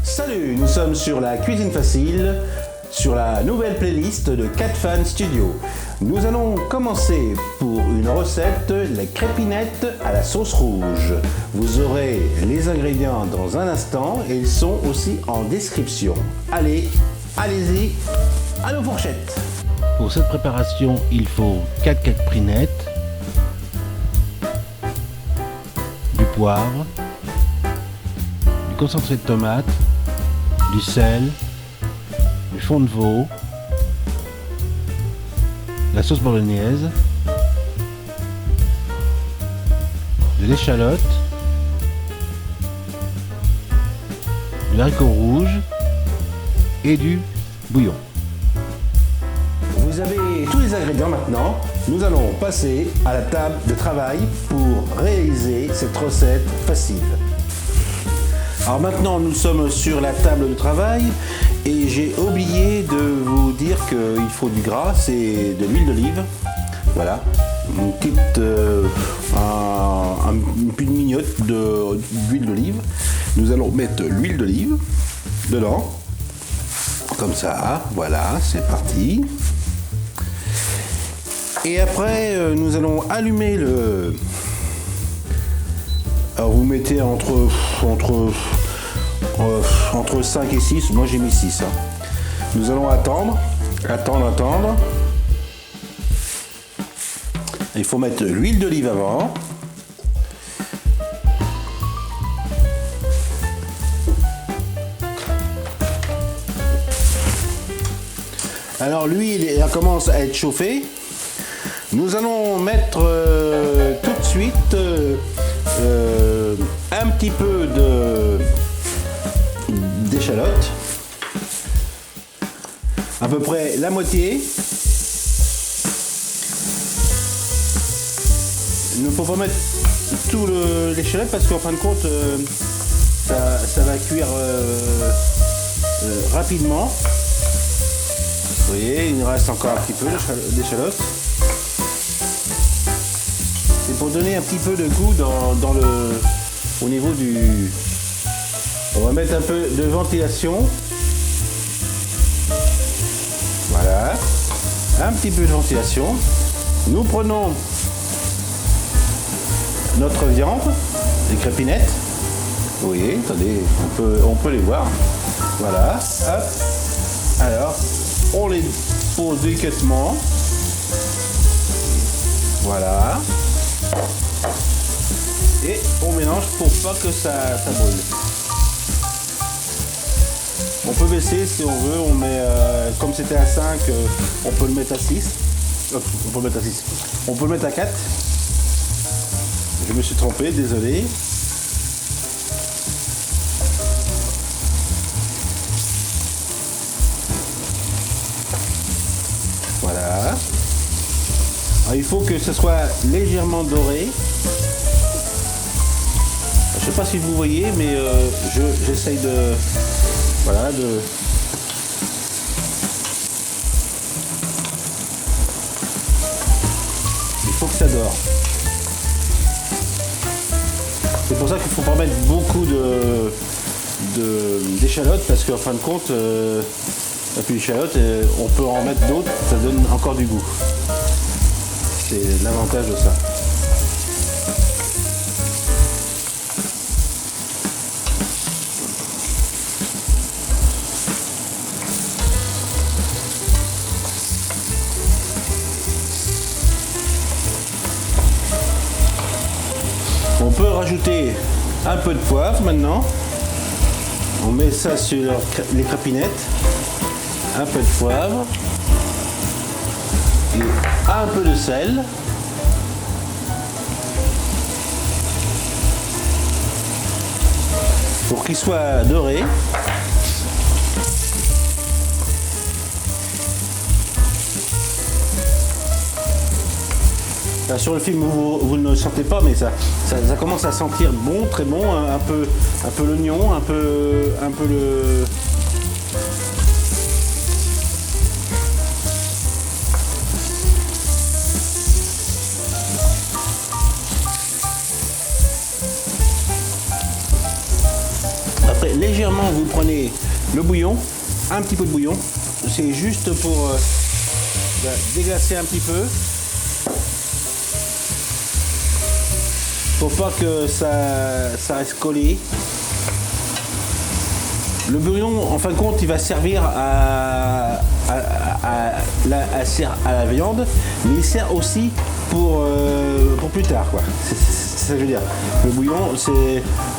Salut, nous sommes sur la cuisine facile, sur la nouvelle playlist de Cat Fan Studio. Nous allons commencer pour une recette, les crépinettes à la sauce rouge. Vous aurez les ingrédients dans un instant et ils sont aussi en description. Allez, allez-y, à nos fourchettes. Pour cette préparation, il faut 4 crépinettes, du poivre, du concentré de tomate, du sel, du fond de veau, la sauce bolognaise, de l'échalote, du haricot rouge et du bouillon. Vous avez tous les ingrédients maintenant. Nous allons passer à la table de travail pour réaliser cette recette facile. Alors maintenant nous sommes sur la table de travail et j'ai oublié de vous dire qu'il faut du gras, c'est de l'huile d'olive. Voilà, une petite une mignotte d'huile d'olive. Nous allons mettre l'huile d'olive dedans, comme ça, voilà, c'est parti. Et après nous allons allumer le... Alors vous mettez entre 5 et 6, moi j'ai mis 6. Nous allons attendre. Il faut mettre l'huile d'olive avant. Alors l'huile elle commence à être chauffée. Nous allons mettre tout de suite un petit peu d'échalote, à peu près la moitié. Il ne faut pas mettre tout l'échalote parce qu'en fin de compte ça va cuire rapidement. Vous voyez, il nous reste encore un petit peu d'échalote. C'est pour donner un petit peu de goût au niveau du... On va mettre un peu de ventilation. Voilà. Un petit peu de ventilation. Nous prenons notre viande, les crépinettes. Vous voyez, attendez, on peut les voir. Voilà. Hop. Alors, on les pose délicatement. Voilà. Et on mélange pour pas que ça brûle. On peut baisser si on veut, on met, comme c'était à 5, on peut le mettre à 6. On peut le mettre à 6. On peut le mettre à 4. Je me suis trompé, désolé. Voilà. Alors, il faut que ce soit légèrement doré. Je sais pas si vous voyez, mais j'essaye de... Voilà, il faut que ça dore. C'est pour ça qu'il ne faut pas mettre beaucoup d'échalotes parce qu'en fin de compte, l'échalote, on peut en mettre d'autres, ça donne encore du goût. C'est l'avantage de ça. On peut rajouter un peu de poivre maintenant. On met ça sur les crépinettes. Un peu de poivre. Et un peu de sel. Pour qu'il soit doré. Là, sur le film, vous ne le sentez pas, mais ça commence à sentir bon, très bon, hein, un peu l'oignon, un peu le... Après, légèrement, vous prenez le bouillon, un petit peu de bouillon, c'est juste pour déglacer un petit peu, pour pas que ça reste collé. Le bouillon, en fin de compte, il va servir à la viande, mais il sert aussi pour plus tard, quoi. C'est ça que je veux dire. Le bouillon,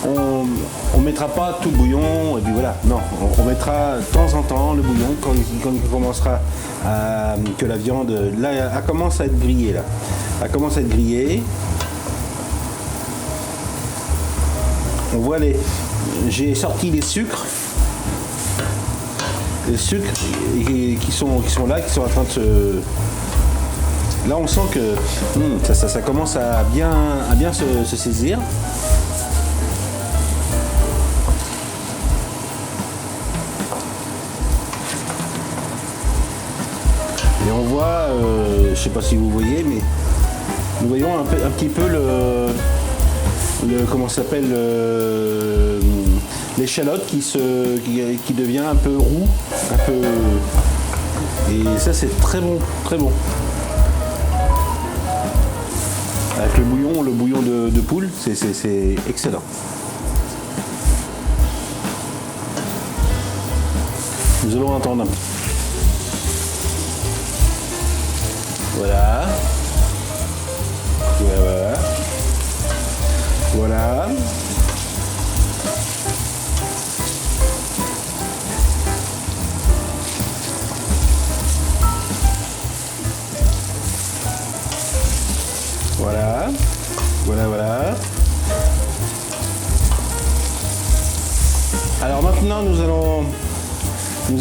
on mettra pas tout le bouillon et puis voilà. Non, on mettra de temps en temps le bouillon quand il commencera que la viande, là, elle commence à être grillée là. Elle commence à être grillée. On voit j'ai sorti les sucres. Les sucres qui sont là, qui sont en train de se... Là on sent que ça commence à bien se saisir. Et on voit, je sais pas si vous voyez, mais nous voyons un petit peu comment ça s'appelle, l'échalote qui devient un peu roux, un peu, et ça c'est très bon, très bon. Avec le bouillon de poule, c'est excellent. Nous allons entendre. Voilà. Voilà. Voilà. Voilà. Voilà, voilà. Alors maintenant, nous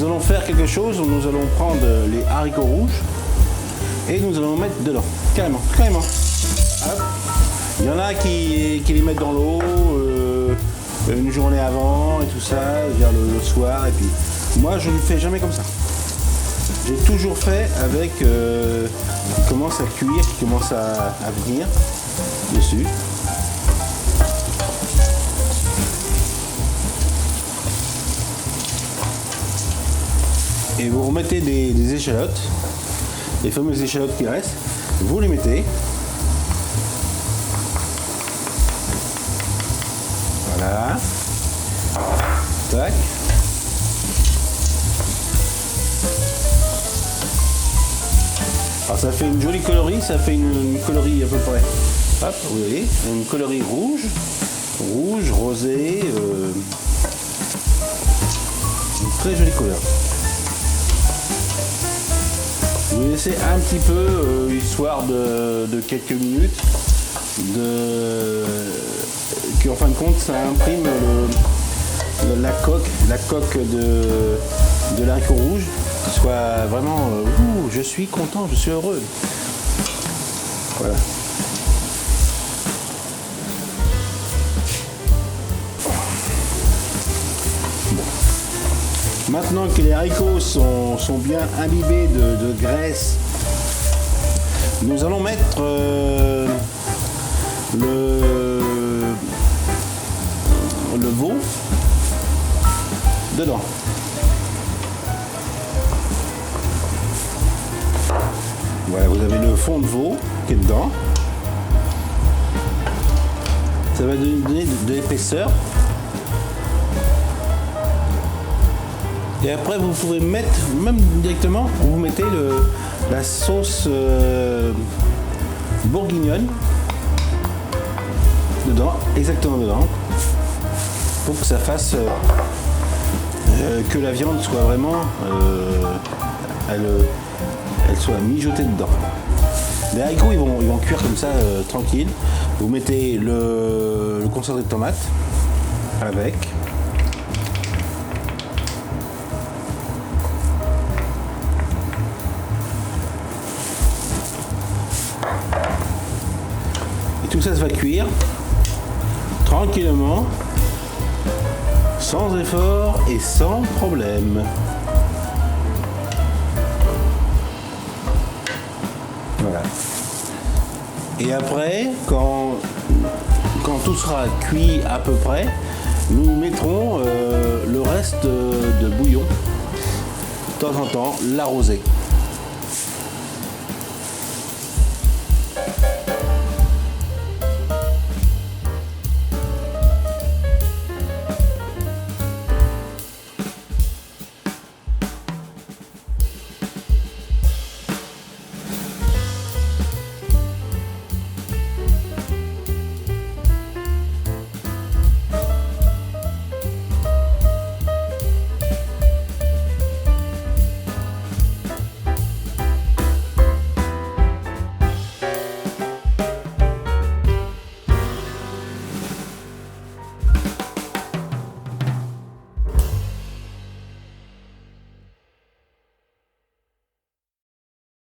allons faire quelque chose. Nous allons prendre les haricots rouges et nous allons mettre dedans. Carrément, carrément. Hop. Il y en a qui les mettent dans l'eau une journée avant et tout ça, vers le soir. Et puis moi, je ne fais jamais comme ça. J'ai toujours fait avec qui commence à cuire, qui commence à venir dessus. Et vous remettez des échalotes, les fameuses échalotes qui restent, vous les mettez. Voilà. Tac. Alors ça fait une jolie coloris, ça fait une coloris à peu près. Hop, vous voyez, une coloris rouge, rosé, une très jolie couleur. Vous laissez un petit peu, histoire de quelques minutes, qu'en fin de compte ça imprime la coque de l'haricot rouge, qui soit vraiment, je suis content, je suis heureux. Voilà. Maintenant que les haricots sont bien imbibés de graisse, nous allons mettre le veau dedans. Voilà, vous avez le fond de veau qui est dedans. Ça va donner de l'épaisseur. Et après, vous pouvez mettre, même directement, vous mettez la sauce bourguignonne dedans, exactement dedans, pour que ça fasse que la viande soit vraiment, elle soit mijotée dedans. Les haricots, ils vont cuire comme ça, tranquille. Vous mettez le concentré de tomate avec. Tout ça va cuire tranquillement, sans effort et sans problème. Voilà. Et après, quand tout sera cuit à peu près, nous mettrons le reste de bouillon. De temps en temps, l'arroser.